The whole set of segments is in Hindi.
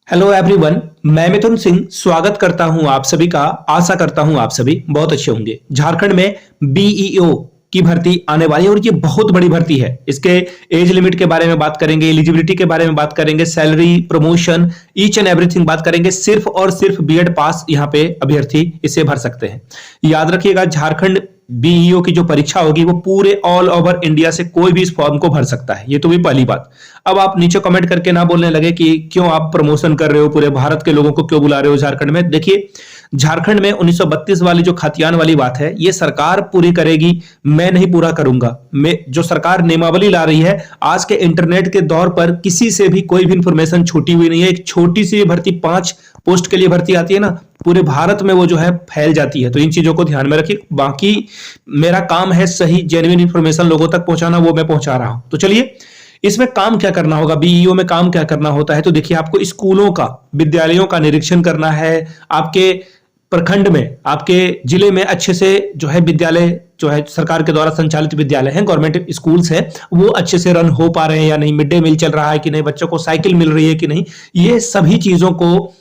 हेलो एवरीवन, मैं मिथुन सिंह स्वागत करता हूं आप सभी का। आशा करता हूं आप सभी बहुत अच्छे होंगे। झारखंड में बीईओ की भर्ती आने वाली है और ये बहुत बड़ी भर्ती है। इसके एज लिमिट के बारे में बात करेंगे, एलिजिबिलिटी के बारे में बात करेंगे, salary, promotion, each and everything बात करेंगे। सिर्फ और सिर्फ बीएड पास यहाँ पे अभ्यर्थी इसे भर सकते हैं। याद रखिएगा, झारखंड बीईओ की जो परीक्षा होगी वो पूरे ऑल ओवर इंडिया से कोई भी इस फॉर्म को भर सकता है। ये तो भी पहली बात। अब आप नीचे कमेंट करके ना बोलने लगे कि क्यों आप प्रमोशन कर रहे हो, पूरे भारत के लोगों को क्यों बुला रहे हो झारखंड में। देखिए, झारखंड में 1932 वाली जो खतियान वाली बात है, ये सरकार पूरी करेगी, मैं नहीं पूरा करूंगा। मैं जो सरकार नियमावली ला रही है, आज के इंटरनेट के दौर पर किसी से भी कोई भी इंफॉर्मेशन छूटी हुई नहीं है। एक छोटी सी भर्ती, 5 पोस्ट के लिए भर्ती आती है ना, पूरे भारत में वो जो है फैल जाती है। तो इन चीजों को ध्यान में रखिए। बाकी मेरा काम है सही जेन्युइन इंफॉर्मेशन लोगों तक पहुंचाना, वो मैं पहुंचा रहा हूं। तो चलिए, इसमें काम क्या करना होगा, बीईओ में काम क्या करना होता है। तो देखिए, आपको स्कूलों का, विद्यालयों का निरीक्षण करना है। आपके प्रखंड में, आपके जिले में अच्छे से जो है विद्यालय, जो है सरकार के द्वारा संचालित विद्यालय हैं, गवर्नमेंट स्कूल्स हैं, वो अच्छे से रन हो पा रहे हैं या नहीं, मिड डे मील चल रहा है कि नहीं, बच्चों को साइकिल मिल रही है कि नहीं, ये सभी चीजों को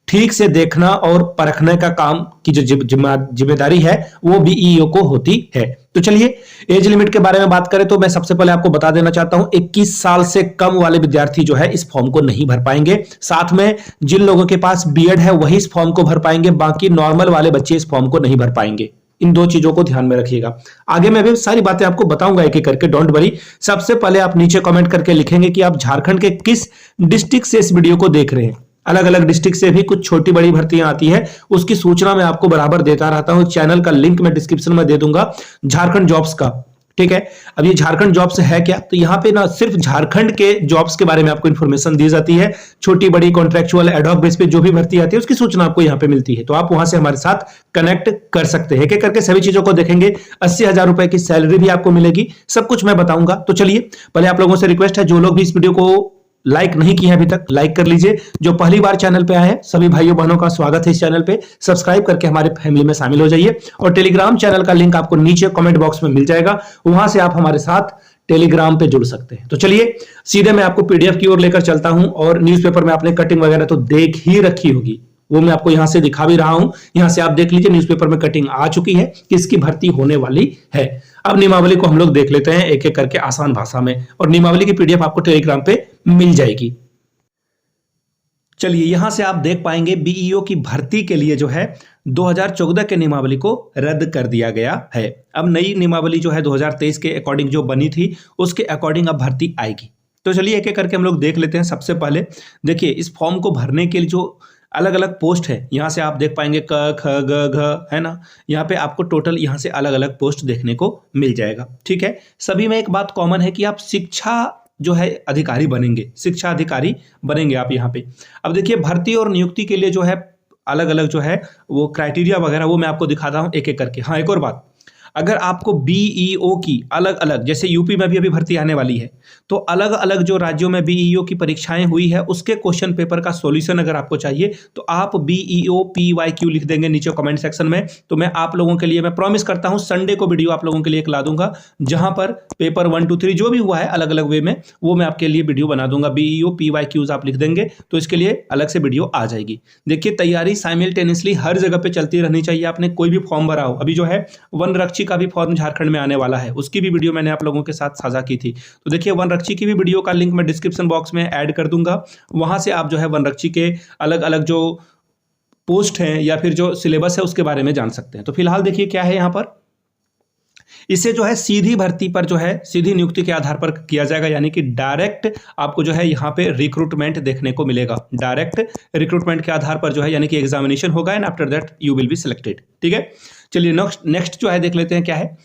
ठीक से देखना और परखने का काम की जो जिम्मेदारी है वो बीईओ को होती है। तो चलिए, एज लिमिट के बारे में बात करें तो मैं सबसे पहले आपको बता देना चाहता हूं, 21 साल से कम वाले विद्यार्थी जो है इस फॉर्म को नहीं भर पाएंगे। साथ में जिन लोगों के पास बीएड है वही इस फॉर्म को भर पाएंगे, बाकी नॉर्मल वाले बच्चे इस फॉर्म को नहीं भर पाएंगे। इन दो चीजों को ध्यान में रखिएगा। आगे मैं भी सारी बातें आपको बताऊंगा एक एक करके, डोंट वरी। सबसे पहले आप नीचे कमेंट करके लिखेंगे कि आप झारखंड के किस डिस्ट्रिक्ट से इस वीडियो को देख रहे हैं। अलग अलग डिस्ट्रिक्ट से भी कुछ छोटी बड़ी भर्तियां आती है, उसकी सूचना मैं आपको बराबर देता रहता हूं। चैनल का लिंक मैं डिस्क्रिप्शन में दे दूंगा, झारखंड जॉब्स का। ठीक है, अब ये झारखंड जॉब्स है क्या, तो यहाँ पे ना सिर्फ झारखंड के जॉब्स के बारे में आपको इन्फॉर्मेशन दी जाती है। छोटी बड़ी कॉन्ट्रेक्चुअल एडहॉक बेस पे जो भी भर्ती आती है उसकी सूचना आपको यहाँ पे मिलती है। तो आप वहां से हमारे साथ कनेक्ट कर सकते हैं। एक एक करके सभी चीजों को देखेंगे। 80,000 रुपए की सैलरी भी आपको मिलेगी, सब कुछ मैं बताऊंगा। तो चलिए, पहले आप लोगों से रिक्वेस्ट है, जो लोग भी इस वीडियो को लाइक नहीं किया है अभी तक, लाइक कर लीजिए। जो पहली बार चैनल पे आए हैं सभी भाइयों बहनों का स्वागत है इस चैनल पे। सब्सक्राइब करके हमारे फैमिली में शामिल हो जाइए। और टेलीग्राम चैनल का लिंक आपको नीचे कमेंट बॉक्स में मिल जाएगा, वहां से आप हमारे साथ टेलीग्राम पे जुड़ सकते हैं। तो चलिए, सीधे मैं आपको पीडीएफ की ओर लेकर चलता हूं। और न्यूज़पेपर में आपने कटिंग वगैरह तो देख ही रखी होगी, वो मैं आपको यहां से दिखा भी रहा हूं। यहां से आप देख लीजिए, न्यूज़पेपर में कटिंग आ चुकी है, किसकी भर्ती होने वाली है। अब नियमावली को हम लोग देख लेते हैं एक एक करके आसान भाषा में, और नियमावली की पीडीएफ आपको टेलीग्राम पे मिल जाएगी। चलिए, यहां से आप देख पाएंगे बीईओ की भर्ती के लिए जो है 2014 के नियमावली को रद्द कर दिया गया है। अब नई नियमावली जो है 2023 के अकॉर्डिंग जो बनी थी, उसके अकॉर्डिंग अब भर्ती आएगी। तो चलिए, एक एक करके हम लोग देख लेते हैं। सबसे पहले देखिए, इस फॉर्म को भरने के लिए जो अलग अलग पोस्ट है, यहां से आप देख पाएंगे क ख ग घ, है ना। यहाँ पे आपको टोटल यहां से अलग अलग पोस्ट देखने को मिल जाएगा। ठीक है, सभी में एक बात कॉमन है कि आप शिक्षा जो है अधिकारी बनेंगे, शिक्षा अधिकारी बनेंगे आप यहाँ पे। अब देखिए, भर्ती और नियुक्ति के लिए जो है अलग अलग जो है वो क्राइटेरिया वगैरह वो मैं आपको दिखाता हूँ एक एक करके। हाँ, एक और बात, अगर आपको बीईओ की अलग अलग, जैसे यूपी में भी अभी भर्ती आने वाली है, तो अलग अलग जो राज्यों में बीईओ की परीक्षाएं हुई है उसके क्वेश्चन पेपर का सॉल्यूशन अगर आपको चाहिए तो आप बीईओ PYQ लिख देंगे नीचे कमेंट सेक्शन में। तो मैं आप लोगों के लिए, मैं प्रॉमिस करता हूं, संडे को वीडियो आप लोगों के लिए एक ला दूंगा, जहां पर पेपर 1 2 3 जो भी हुआ है अलग अलग वे में, वो मैं आपके लिए वीडियो बना दूंगा। बीईओ PYQs आप लिख देंगे तो इसके लिए अलग से वीडियो आ जाएगी। देखिए, तैयारी साइमल्टेनियसली हर जगह पे चलती रहनी चाहिए। आपने कोई भी फॉर्म भरा हो, अभी जो है वनरक्षी का भी फॉर्म झारखंड में आने वाला है, उसकी भी वीडियो मैंने आप लोगों के साथ साझा की थी। तो देखिए, वनरक्षी की भी वीडियो का लिंक मैं डिस्क्रिप्शन बॉक्स में ऐड कर दूंगा, वहां से आप जो है वनरक्षी के अलग अलग जो पोस्ट हैं या फिर जो सिलेबस है उसके बारे में जान सकते हैं। तो फिलहाल देखिए क्या है यहाँ पर, इसे जो है सीधी भर्ती पर जो है सीधी नियुक्ति के आधार पर किया जाएगा, यानी कि डायरेक्ट आपको जो है यहाँ पे रिक्रूटमेंट देखने को मिलेगा। डायरेक्ट रिक्रूटमेंट के आधार पर जो है, यानी कि एग्जामिनेशन होगा and after that you will be selected. ठीक है, चलिए नेक्स्ट जो है देख लेते हैं क्या है।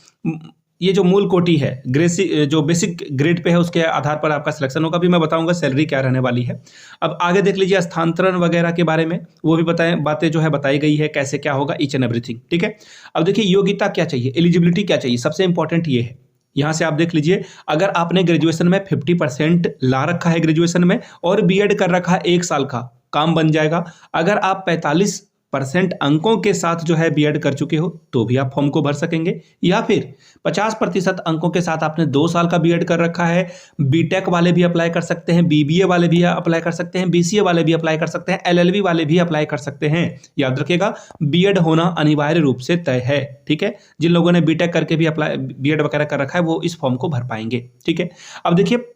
ये जो मूल कोटि है, जो बेसिक ग्रेड पे है, उसके आधार पर आपका सिलेक्शन होगा। भी मैं बताऊंगा सैलरी क्या रहने वाली है। अब आगे देख लीजिए, स्थानांतरण वगैरह के बारे में वो भी बातें जो है बताई गई है, कैसे क्या होगा, ईच एंड एवरीथिंग। ठीक है, अब देखिए योग्यता क्या चाहिए, एलिजिबिलिटी क्या चाहिए, सबसे इंपॉर्टेंट ये है। यहां से आप देख लीजिए, अगर आपने ग्रेजुएशन में 50% ला रखा है ग्रेजुएशन में और बीएड कर रखा है 1 साल का, काम बन जाएगा। अगर आप 45 50% अंकों के साथ जो है बीएड कर चुके हो तो भी आप फॉर्म को भर सकेंगे, या फिर 50% अंकों के साथ आपने 2 साल का बीएड कर रखा है, बीटेक वाले भी अप्लाई कर सकते हैं, बीबीए वाले भी अप्लाई कर सकते हैं, बीसीए वाले भी अप्लाई कर सकते हैं, एलएलबी वाले भी अप्लाई कर सकते हैं। याद रखिएगा, बीएड होना अनिवार्य रूप से तय है, ठीक है। जिन लोगों ने बीटेक करके भी अप्लाई बीएड वगैरह कर रखा है वो इस फॉर्म को भर पाएंगे, ठीक है। अब देखिए,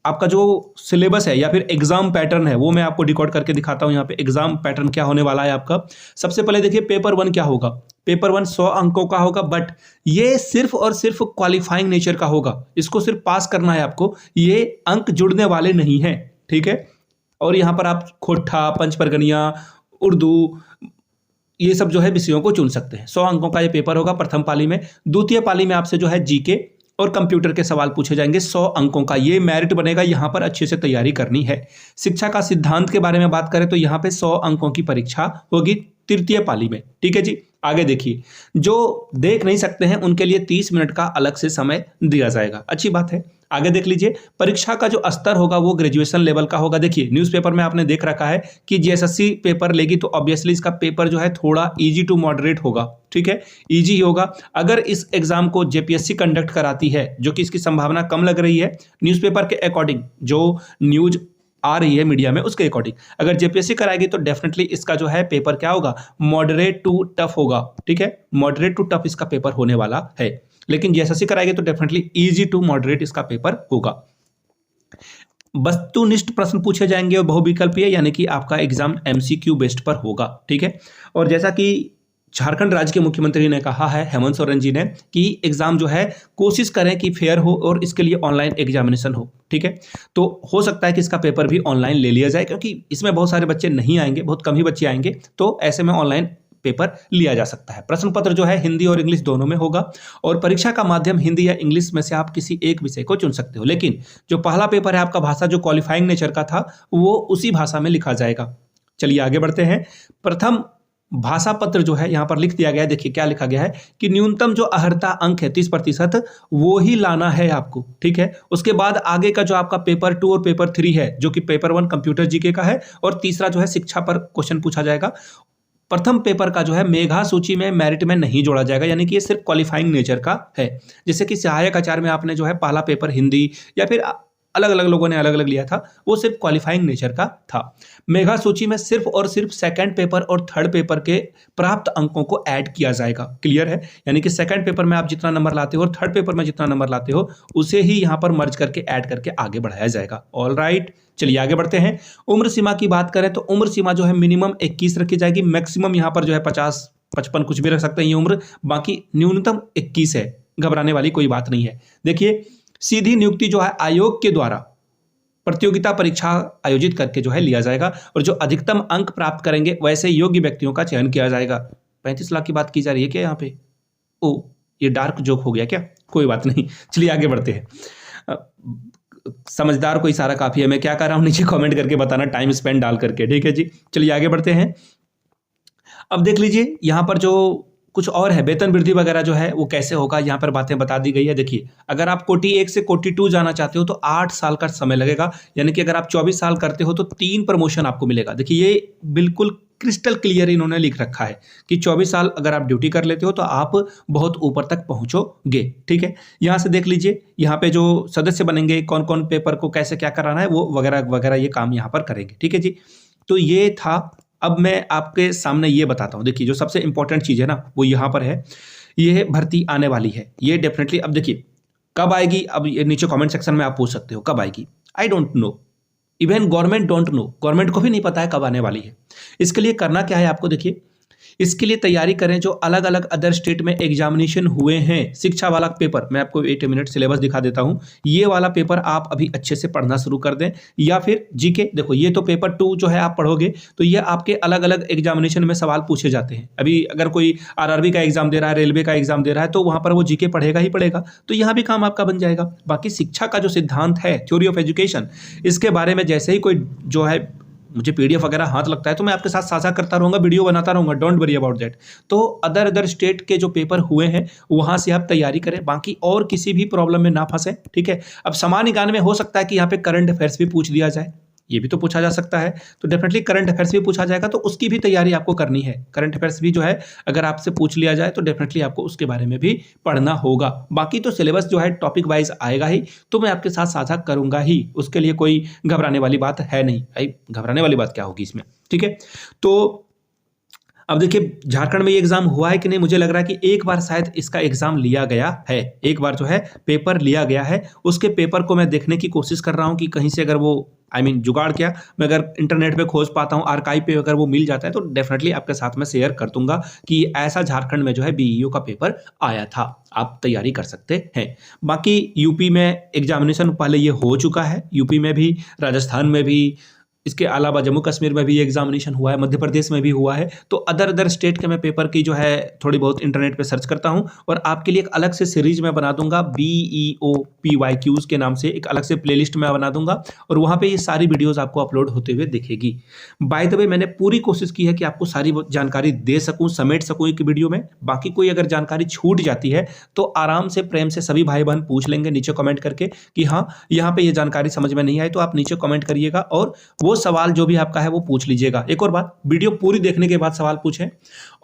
आपका जो सिलेबस है या फिर एग्जाम पैटर्न है वो मैं आपको डिकोड करके दिखाता हूं। यहाँ पे एग्जाम पैटर्न क्या होने वाला है आपका। सबसे पहले देखिए, पेपर 1 क्या होगा। पेपर 1 100 अंकों का होगा, बट ये सिर्फ और सिर्फ क्वालिफाइंग नेचर का होगा। इसको सिर्फ पास करना है आपको, ये अंक जुड़ने वाले नहीं है, ठीक है। और यहाँ पर आप खोट्ठा, पंचपरगनिया, उर्दू, ये सब जो है विषयों को चुन सकते हैं। 100 अंकों का ये पेपर होगा प्रथम पाली में। द्वितीय पाली में आपसे जो है जीके और कंप्यूटर के सवाल पूछे जाएंगे 100 अंकों का, ये मेरिट बनेगा। यहां पर अच्छे से तैयारी करनी है। शिक्षा का सिद्धांत के बारे में बात करें तो यहां पे 100 अंकों की परीक्षा होगी तृतीय पाली में, ठीक है जी। आगे देखिए, जो देख नहीं सकते हैं उनके लिए 30 मिनट का अलग से समय दिया जाएगा, अच्छी बात है। आगे देख लीजिए, परीक्षा का जो स्तर होगा वो ग्रेजुएशन लेवल का होगा। देखिए, न्यूज़पेपर में आपने देख रखा है कि जीएसएससी पेपर लेगी तो ऑब्वियसली इसका पेपर जो है थोड़ा इजी टू मॉडरेट होगा, ठीक है, इजी होगा। अगर इस एग्जाम को जेपीएससी कंडक्ट कराती है, जो कि इसकी संभावना कम लग रही है न्यूज़पेपर के अकॉर्डिंग, जो न्यूज आ रही है मीडिया में उसके अकॉर्डिंग, अगर जेपीएससी कराएगी तो डेफिनेटली इसका जो है पेपर क्या होगा, मॉडरेट टू टफ होगा, ठीक है। मॉडरेट टू टफ इसका पेपर होने वाला है। लेकिन जेएसएससी कराएगी तो डेफिनेटली इजी टू मॉडरेट इसका पेपर होगा। वस्तुनिष्ठ प्रश्न पूछे जाएंगे और बहुविकल्पीय, यानी कि आपका एग्जाम एमसीक्यू बेस्ड पर होगा, ठीक है। और जैसा कि झारखंड राज्य के मुख्यमंत्री ने कहा है, हेमंत सोरेन जी ने, कि एग्जाम जो है कोशिश करें कि फेयर हो और इसके लिए ऑनलाइन एग्जामिनेशन हो, ठीक है। तो हो सकता है कि इसका पेपर भी ऑनलाइन ले लिया जाए, क्योंकि इसमें बहुत सारे बच्चे नहीं आएंगे, बहुत कम ही बच्चे आएंगे, तो ऐसे में ऑनलाइन पेपर लिया जा सकता है। प्रश्न पत्र जो है हिंदी और इंग्लिश दोनों में होगा, और परीक्षा का माध्यम हिंदी या इंग्लिश में से आप किसी एक विषय को चुन सकते हो। लेकिन जो पहला पेपर है आपका भाषा, जो क्वालिफाइंग नेचर का था, वो उसी भाषा में लिखा जाएगा। चलिए आगे बढ़ते हैं। प्रथम भाषा पत्र जो है यहाँ पर लिख दिया गया है। देखिए क्या लिखा गया है कि न्यूनतम जो अर्हता अंक है 30%, वो ही लाना है आपको, ठीक है। उसके बाद आगे का जो आपका पेपर 2 और पेपर 3 है, जो कि पेपर 1 कंप्यूटर जीके का है, और तीसरा जो है शिक्षा पर क्वेश्चन पूछा जाएगा। प्रथम पेपर का जो है मेधा सूची में मेरिट में नहीं जोड़ा जाएगा, यानी कि ये सिर्फ क्वालिफाइंग नेचर का है। जैसे कि सहायक आचार्य में आपने जो है पहला पेपर हिंदी, या फिर अलग अलग लोगों ने अलग अलग लिया था, वो सिर्फ क्वालिफाइंग नेचर का था। मेधा सूची में सिर्फ और सिर्फ सेकंड पेपर और थर्ड पेपर के प्राप्त अंकों को ऐड किया जाएगा। क्लियर है, यानी कि सेकंड पेपर में आप जितना नंबर लाते हो और थर्ड पेपर में जितना नंबर लाते हो, उसे ही यहाँ पर मर्ज करके ऐड करके आगे बढ़ाया जाएगा। ऑल राइट, चलिए आगे बढ़ते हैं। उम्र सीमा की बात करें तो उम्र सीमा जो है मिनिमम 21 रखी जाएगी, मैक्सिमम यहाँ पर जो है 50, 55 कुछ भी रख सकते हैं ये उम्र, बाकी न्यूनतम 21 है। घबराने वाली कोई बात नहीं है। देखिए, सीधी नियुक्ति जो है आयोग के द्वारा प्रतियोगिता परीक्षा आयोजित करके जो है लिया जाएगा, और जो अधिकतम अंक प्राप्त करेंगे वैसे योग्य व्यक्तियों का चयन किया जाएगा। 35 लाख की बात की जा रही है क्या यहाँ पे? ओ, ये डार्क जोक हो गया क्या? कोई बात नहीं, चलिए आगे बढ़ते हैं। समझदार को इशारा काफी है। मैं क्या कर रहा हूं नीचे कमेंट करके बताना, टाइम स्पेंड डाल करके, ठीक है जी। चलिए आगे बढ़ते हैं। अब देख लीजिए यहाँ पर जो कुछ और है, वेतन वृद्धि वगैरह जो है वो कैसे होगा, यहाँ पर बातें बता दी गई है। देखिए, अगर आप कोटि 1 से कोटि 2 जाना चाहते हो तो 8 साल का समय लगेगा, यानी कि अगर आप 24 साल करते हो तो 3 प्रमोशन आपको मिलेगा। देखिए, ये बिल्कुल क्रिस्टल क्लियर इन्होंने लिख रखा है कि 24 साल अगर आप ड्यूटी कर लेते हो तो आप बहुत ऊपर तक पहुंचोगे, ठीक है। यहाँ से देख लीजिए, यहाँ पे जो सदस्य बनेंगे, कौन कौन पेपर को कैसे क्या कराना है, वो वगैरह वगैरह ये काम यहाँ पर करेंगे, ठीक है जी। तो ये था। अब मैं आपके सामने ये बताता हूँ। देखिए, जो सबसे इंपॉर्टेंट चीज़ है ना, वो यहाँ पर है। ये भर्ती आने वाली है, ये डेफिनेटली। अब देखिए कब आएगी, अब ये नीचे कमेंट सेक्शन में आप पूछ सकते हो कब आएगी। I don't know, even government don't know, government को भी नहीं पता है कब आने वाली है। इसके लिए करना क्या है आपको, देखिए इसके लिए तैयारी करें जो अलग अलग अदर स्टेट में एग्जामिनेशन हुए हैं। शिक्षा वाला पेपर मैं आपको 8 मिनट सिलेबस दिखा देता हूं। ये वाला पेपर आप अभी अच्छे से पढ़ना शुरू कर दें, या फिर जीके। देखो, ये तो पेपर 2 जो है आप पढ़ोगे तो ये आपके अलग अलग एग्जामिनेशन में सवाल पूछे जाते हैं। अभी अगर कोई आरआरबी का एग्जाम दे रहा है, रेलवे का एग्जाम दे रहा है, तो वहां पर वो जीके पढ़ेगा ही पढ़ेगा, तो यहाँ भी काम आपका बन जाएगा। बाकी शिक्षा का जो सिद्धांत है, थ्योरी ऑफ एजुकेशन, इसके बारे में जैसे ही कोई जो है मुझे पीडीएफ वगैरह हाथ लगता है तो मैं आपके साथ साझा करता रहूँगा, वीडियो बनाता रहूँगा, डोंट वरी अबाउट दैट। तो अदर स्टेट के जो पेपर हुए हैं वहाँ से आप तैयारी करें, बाकी और किसी भी प्रॉब्लम में ना फंसे, ठीक है। अब सामान्य ज्ञान में हो सकता है कि यहाँ पे करंट अफेयर्स भी पूछ दिया जाए, ये भी तो पूछा जा सकता है। तो डेफिनेटली करंट अफेयर्स भी पूछा जाएगा, तो उसकी भी तैयारी आपको करनी है। करंट अफेयर्स भी जो है अगर आपसे पूछ लिया जाए तो डेफिनेटली आपको उसके बारे में भी पढ़ना होगा। बाकी तो सिलेबस जो है टॉपिक वाइज आएगा ही, तो मैं आपके साथ साझा करूंगा ही, उसके लिए कोई घबराने वाली बात है नहीं। भाई घबराने वाली बात क्या होगी इसमें, ठीक है। तो अब देखिए झारखंड में ये एग्जाम हुआ है कि नहीं, मुझे लग रहा है कि एक बार शायद इसका एग्जाम लिया गया है, एक बार जो है पेपर लिया गया है। उसके पेपर को मैं देखने की कोशिश कर रहा हूं कि कहीं से अगर वो जुगाड़ क्या, मैं अगर इंटरनेट पे खोज पाता हूं, आर्काइव पे अगर वो मिल जाता है तो डेफिनेटली आपके साथ में शेयर कर दूंगा कि ऐसा झारखंड में जो है बीईओ का पेपर आया था, आप तैयारी कर सकते हैं। बाकी यूपी में एग्जामिनेशन पहले ये हो चुका है, यूपी में भी, राजस्थान में भी, इसके अलावा जम्मू कश्मीर में भी एग्जामिनेशन हुआ है, मध्य प्रदेश में भी हुआ है। तो अदर स्टेट के मैं पेपर की जो है थोड़ी बहुत इंटरनेट पे सर्च करता हूं और आपके लिए एक अलग से सीरीज में बना दूंगा, बीईओ पीवाईक्यूज के नाम से एक अलग से प्लेलिस्ट में बना दूंगा और वहां पे ये सारी वीडियोस आपको अपलोड होते हुए दिखेगी। बाय द वे मैंने पूरी कोशिश की है कि आपको सारी जानकारी दे सकूं, समेट सकूं एक वीडियो में। बाकी कोई अगर जानकारी छूट जाती है तो आराम से प्रेम से सभी भाई बहन पूछ लेंगे नीचे कमेंट करके कि हाँ यहाँ पे ये जानकारी समझ में नहीं आई, तो आप नीचे कमेंट करिएगा और वो सवाल जो भी आपका है वो पूछ लीजिएगा। एक और बात, वीडियो पूरी देखने के बाद सवाल पूछें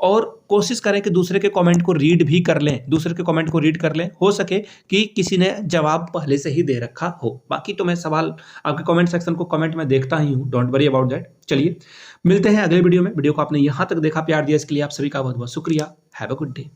और कोशिश करें कि दूसरे के कमेंट को रीड भी कर लें, दूसरे के कमेंट को रीड कर लें, हो सके कि किसी ने जवाब पहले से ही दे रखा हो। बाकी तो मैं सवाल आपके कमेंट सेक्शन को कमेंट में देखता ही हूं, डोंट वरी अबाउट दैट। चलिए मिलते हैं अगले वीडियो में। वीडियो को आपने यहां तक देखा, प्यार दिया, इसके लिए आप सभी का बहुत बहुत शुक्रिया। Have a good day.